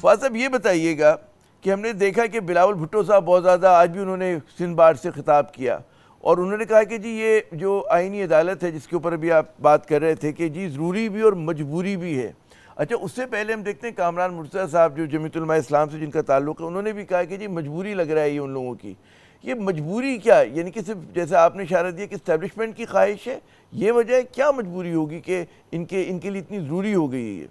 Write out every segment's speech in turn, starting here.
فواز صاحب یہ بتائیے گا کہ ہم نے دیکھا کہ بلاول بھٹو صاحب بہت زیادہ آج بھی انہوں نے سندھ بار سے خطاب کیا اور انہوں نے کہا کہ جی یہ جو آئینی عدالت ہے جس کے اوپر ابھی آپ بات کر رہے تھے کہ جی ضروری بھی اور مجبوری بھی ہے. اچھا اس سے پہلے ہم دیکھتے ہیں کامران مرتضیٰ صاحب جو جمیعت علماء اسلام سے جن کا تعلق ہے, انہوں نے بھی کہا کہ جی مجبوری لگ رہا ہے یہ ان لوگوں کی. یہ مجبوری کیا, یعنی کہ صرف جیسا آپ نے اشارہ دیا کہ اسٹیبلشمنٹ کی خواہش ہے, یہ وجہ ہے کیا مجبوری ہوگی کہ ان کے لیے اتنی ضروری ہو گئی ہے یہ؟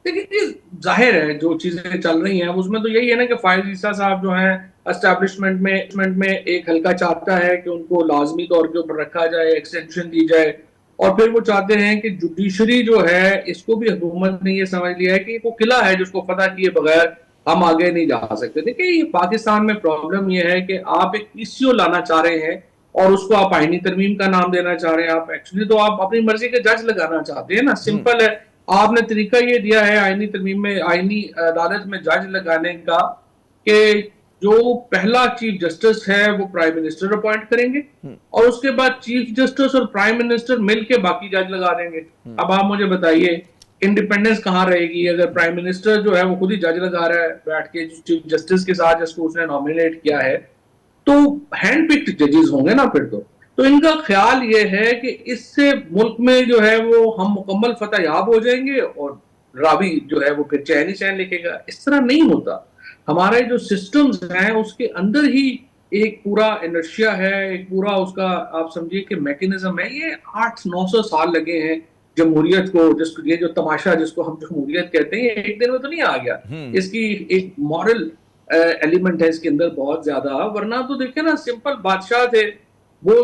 دیکھیے ظاہر ہے جو چیزیں چل رہی ہیں اس میں تو یہی ہے نا کہ فائز عیسیٰ صاحب جو ہیں اسٹیبلشمنٹ میں ایک حلقہ چاہتا ہے کہ ان کو لازمی طور کے اوپر رکھا جائے, ایکسٹینشن دی جائے, اور پھر وہ چاہتے ہیں کہ جوڈیشری جو ہے اس کو بھی حکومت نے یہ سمجھ لیا ہے کہ وہ قلعہ ہے جس کو فتح کیے بغیر ہم آگے نہیں جا سکتے. دیکھیں یہ پاکستان میں پرابلم یہ ہے کہ آپ ایک PCO لانا چاہ رہے ہیں اور اس کو آپ آئینی ترمیم کا نام دینا چاہ رہے ہیں. آپ ایکچولی تو آپ اپنی مرضی کے جج لگانا چاہتے ہیں نا, سمپل ہے. آپ نے طریقہ یہ دیا ہے آئینی ترمیم میں, آئینی عدالت میں جج لگانے کا کہ جو پہلا چیف جسٹس ہے وہ پرائم منسٹر اپوائنٹ کریں گے اور اس کے بعد چیف جسٹس اور پرائم منسٹر مل کے باقی جج لگا دیں گے. اب آپ مجھے بتائیے انڈیپینڈنس کہاں رہے گی اگر پرائم منسٹر جو ہے وہ خود ہی جج لگا رہا ہے بیٹھ کے چیف جسٹس کے ساتھ جس کو اس نے نامینیٹ کیا ہے, تو ہینڈ پکڈ ججز ہوں گے نا پھر تو ان کا خیال یہ ہے کہ اس سے ملک میں جو ہے وہ ہم مکمل فتح یاب ہو جائیں گے اور راوی جو ہے وہ پھر چین ہی چین لکھے گا. اس طرح نہیں ہوتا. ہمارے جو سسٹمز ہیں اس کے اندر ہی ایک پورا انرشیا ہے, ایک پورا اس کا آپ سمجھیے کہ میکنزم ہے. یہ 800-900 سال لگے ہیں جمہوریت کو, یہ جو تماشا جس کو ہم جمہوریت کہتے ہیں ایک دن میں تو نہیں آ گیا. اس کی ایک مورل ایلیمنٹ ہے اس کے اندر بہت زیادہ, ورنہ تو دیکھیں نا سمپل بادشاہ تھے, وہ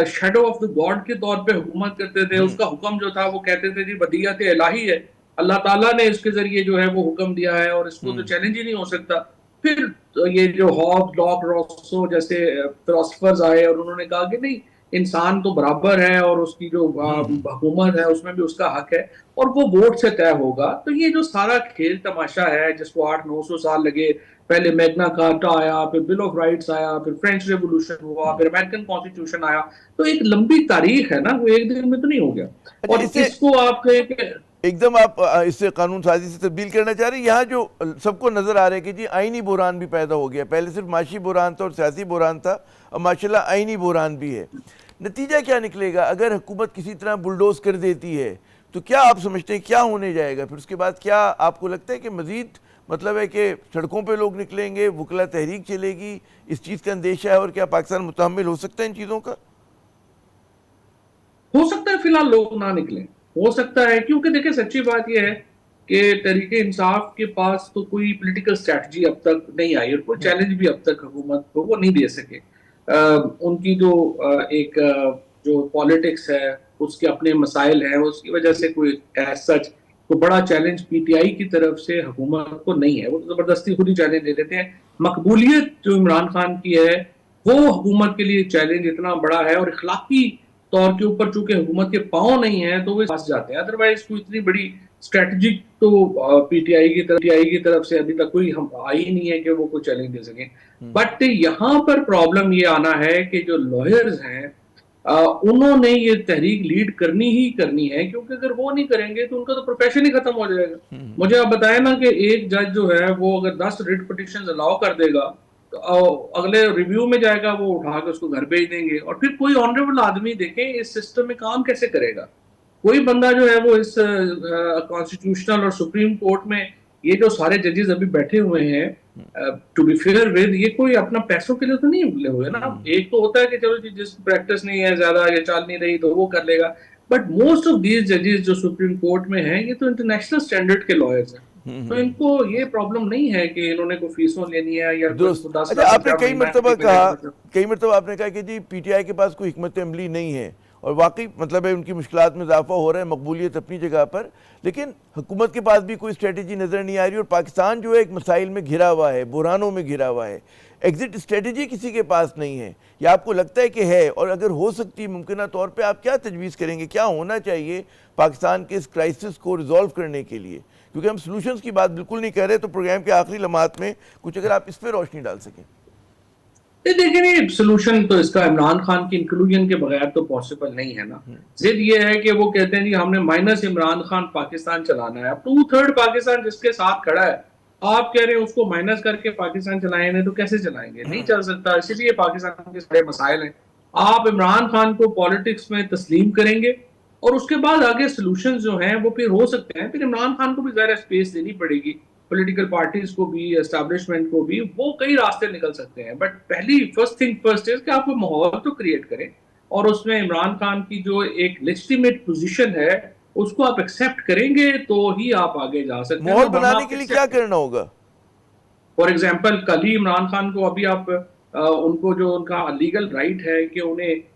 شیڈو آف دا گاڈ کے طور پہ حکومت کرتے تھے. اس کا حکم جو تھا وہ کہتے تھے جی ودیعت الہی ہے, اللہ تعالیٰ نے اس کے ذریعے جو ہے وہ حکم دیا ہے اور اس کو تو چیلنج ہی نہیں ہو سکتا. پھر یہ جو ہابز, لاک, روسو جیسے فلاسفرز آئے اور انہوں نے کہا کہ نہیں انسان تو برابر ہے اور اس کی جو حکومت ہے اس میں بھی اس کا حق ہے اور وہ ووٹ سے طے ہوگا. تو یہ جو سارا کھیل تماشا ہے جس کو 800-900 سال لگے, پہلے میگنا کارٹا آیا, پھر بل آف رائٹس آیا, پھر فرینچ ریولوشن ہوا, پھر امریکن کانسٹیٹیوشن آیا, تو ایک لمبی تاریخ ہے نا, وہ ایک دن میں تو نہیں ہو گیا. اور اس کو آپ کہیں کہ ایک دم آپ اس سے قانون سازی سے تبدیل کرنا چاہ رہے ہیں. یہاں جو سب کو نظر آ رہا ہے کہ جی آئینی بحران بھی پیدا ہو گیا, پہلے صرف معاشی بحران تھا اور سیاسی بحران تھا, اب ماشاءاللہ آئینی بحران بھی ہے. نتیجہ کیا نکلے گا اگر حکومت کسی طرح بلڈوز کر دیتی ہے تو کیا آپ سمجھتے ہیں کیا ہونے جائے گا پھر اس کے بعد؟ کیا آپ کو لگتا ہے کہ مزید مطلب ہے کہ سڑکوں پہ لوگ نکلیں گے, وکلا تحریک چلے گی, اس چیز کا اندیشہ ہے, اور کیا پاکستان متحمل ہو سکتا ہے ان چیزوں کا؟ ہو سکتا ہے فی الحال لوگ نہ نکلیں, ہو سکتا ہے, کیونکہ دیکھیں سچی بات یہ ہے کہ تحریک انصاف کے پاس تو کوئی پولیٹیکل اسٹریٹجی اب تک نہیں آئی اور کوئی چیلنج بھی اب تک حکومت کو وہ نہیں دے سکے. ان کی جو ایک جو پالیٹکس ہے اس کے اپنے مسائل ہیں, اس کی وجہ سے کوئی ایز سچ کوئی بڑا چیلنج PTI کی طرف سے حکومت کو نہیں ہے. وہ زبردستی خود ہی چیلنج دے دیتے ہیں. مقبولیت جو عمران خان کی ہے وہ حکومت کے لیے چیلنج اتنا بڑا ہے, اور اخلاقی طور کے اوپر چونکہ حکومت کے پاؤں نہیں ہیں تو وہ پھنس جاتے ہیں. ادروائز کوئی اتنی بڑی اسٹریٹجک تو PTI کی طرف سے ابھی تک کوئی آئی نہیں ہے کہ وہ کوئی چیلنج دے سکیں. بٹ یہاں پر پرابلم یہ آنا ہے کہ جو لائرز ہیں انہوں نے یہ تحریک لیڈ کرنی ہی کرنی ہے, کیونکہ اگر وہ نہیں کریں گے تو ان کا تو پروفیشن ہی ختم ہو جائے گا. مجھے آپ بتائیں نا کہ ایک جج جو ہے وہ اگر 10 ریٹ پٹیشنز الاؤ کر دے گا تو اگلے ریویو میں جائے گا وہ اٹھا کے اس کو گھر بھیج دیں گے, اور پھر کوئی آنریبل آدمی دیکھیں اس سسٹم میں کام کیسے کرے گا. کوئی بندہ جو ہے وہ اس کانسٹیٹیوشنل اور سپریم کورٹ میں یہ جو سارے ججز ابھی بیٹھے ہوئے ہیں ٹو بی فیئر ود, یہ کوئی اپنا پیسوں کے لیے تو نہیں لے ہوئے نا. ایک تو ہوتا ہے کہ چلو جی جس پریکٹس نہیں ہے زیادہ یا چال نہیں رہی تو وہ کر لے گا, بٹ موسٹ آف دیز ججز جو سپریم کورٹ میں ہیں یہ تو انٹرنیشنل اسٹینڈرڈ کے لائرز ہیں. تو ان کو یہ پرابلم نہیں ہے کہ انہوں نے کوئی فیسوں لینی ہے یا درست. 10 اچھا آپ نے لاکھ کئی مرتبہ آپ نے کہا کہ جی PTI کے پاس کوئی حکمت عملی نہیں ہے, اور واقعی مطلب ہے ان کی مشکلات میں اضافہ ہو رہا ہے, مقبولیت اپنی جگہ پر, لیکن حکومت کے پاس بھی کوئی اسٹریٹجی نظر نہیں آ رہی, اور پاکستان جو ہے ایک مسائل میں گھرا ہوا ہے, بحرانوں میں گھرا ہوا ہے, ایگزٹ اسٹریٹجی کسی کے پاس نہیں ہے. یا آپ کو لگتا ہے کہ ہے, اور اگر ہو سکتی ممکنہ طور پہ آپ کیا تجویز کریں گے, کیا ہونا چاہیے پاکستان کے اس کرائسس کو ریزالو کرنے کے لیے؟ کیونکہ ہم سلوشنز کی بات بالکل نہیں کر رہے, تو پروگرام کے آخری لمحات میں کچھ اگر آپ اس پہ روشنی ڈال سکیں. دیکھیں یہ سلوشن تو اس کا عمران خان کی انکلوژن کے بغیر تو پاسبل نہیں ہے نا. ضد یہ ہے کہ وہ کہتے ہیں جی ہم نے مائنس عمران خان پاکستان چلانا ہے. اب 2/3 پاکستان جس کے ساتھ کھڑا ہے آپ کہہ رہے ہیں اس کو مائنس کر کے پاکستان چلائیں گے تو کیسے چلائیں گے؟ نہیں چل سکتا. اسی لیے پاکستان کے سارے مسائل ہیں. آپ عمران خان کو پالیٹکس میں تسلیم کریں گے اور اس کے بعد آگے سلوشنز جو ہیں وہ پھر ہو سکتے ہیں. پھر عمران خان کو بھی ظاہر اسپیس دینی پڑے گی, پولیٹیکل پارٹیز کو بھی, اسٹیبلشمنٹ کو بھی. وہ کئی راستے نکل سکتے ہیں, بٹ پہلی فرسٹ تھنگ فرسٹ ہے کہ آپ کو ماحول تو کریٹ کریں اور اس میں عمران خان کی جو ایک لیجٹیمیٹ پوزیشن ہے اس کو آپ ایکسیپٹ کریں گے تو ہی آپ آگے جا سکتے ہیں. ماحول بنانے کے لیے کیا کرنا ہوگا؟ فار ایگزامپل کل ہی عمران خان کو ابھی آپ ان کو جو ان کا لیگل رائٹ ہے کہ انہیں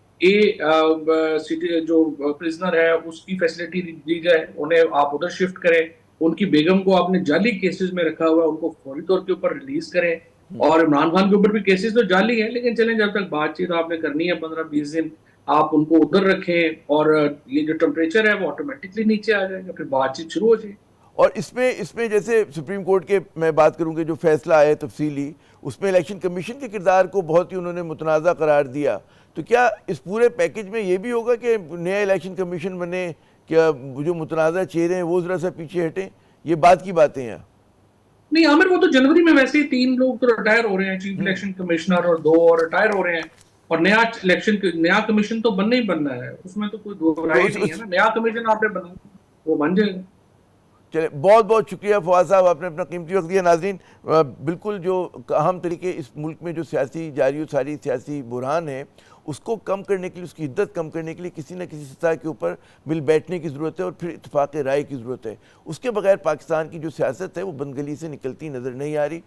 جو پرزنر ہے اس کی فیسلٹی دی جائے, انہیں آپ ادھر شفٹ کریں. ان کی بیگم کو آپ نے جعلی کیسز میں رکھا ہوا ہے, ان کو فوری طور کے اوپر ریلیز کریں. اور عمران خان کے اوپر بھی کیسز تو جعلی ہیں, لیکن چلیں جب تک بات چیت آپ نے کرنی ہے 15-20 دن آپ ان کو ادھر رکھیں اور یہ جو ٹمپریچر ہے وہ آٹومیٹکلی نیچے آ جائے گا, پھر بات چیت شروع ہو جائے گی. اور اس میں جیسے سپریم کورٹ کے میں بات کروں کہ جو فیصلہ آیا تفصیلی, اس میں الیکشن کمیشن کے کردار کو بہت ہی انہوں نے متنازع قرار دیا. تو کیا اس پورے پیکج میں یہ بھی ہوگا کہ نیا الیکشن کمیشن بنے, کیا جو متنازع چہرے ہیں وہ ذرا سا پیچھے ہٹیں؟ یہ بات کی باتیں ہیں. نہیں عامر, وہ تو جنوری میں ویسے ہی 3 لوگ تو ریٹائر ہو رہے ہیں, چیف الیکشن کمشنر اور 2 اور ریٹائر ہو رہے ہیں, اور نیا کمیشن تو بننا ہی بننا ہے, اس میں تو کوئی دو رائے نہیں ہے نا. نیا کمیشن آپ نے بنا وہ بن جائے گا. چلے, بہت بہت شکریہ فواد صاحب, آپ نے اپنا قیمتی وقت دیا. ناظرین, بالکل جو اہم طریقے اس ملک میں جو سیاسی جاری و ساری سیاسی بحران ہے اس کو کم کرنے کے لیے, اس کی حدت کم کرنے کے لیے کسی نہ کسی سطح کے اوپر مل بیٹھنے کی ضرورت ہے اور پھر اتفاق رائے کی ضرورت ہے. اس کے بغیر پاکستان کی جو سیاست ہے وہ بند گلی سے نکلتی نظر نہیں آ رہی.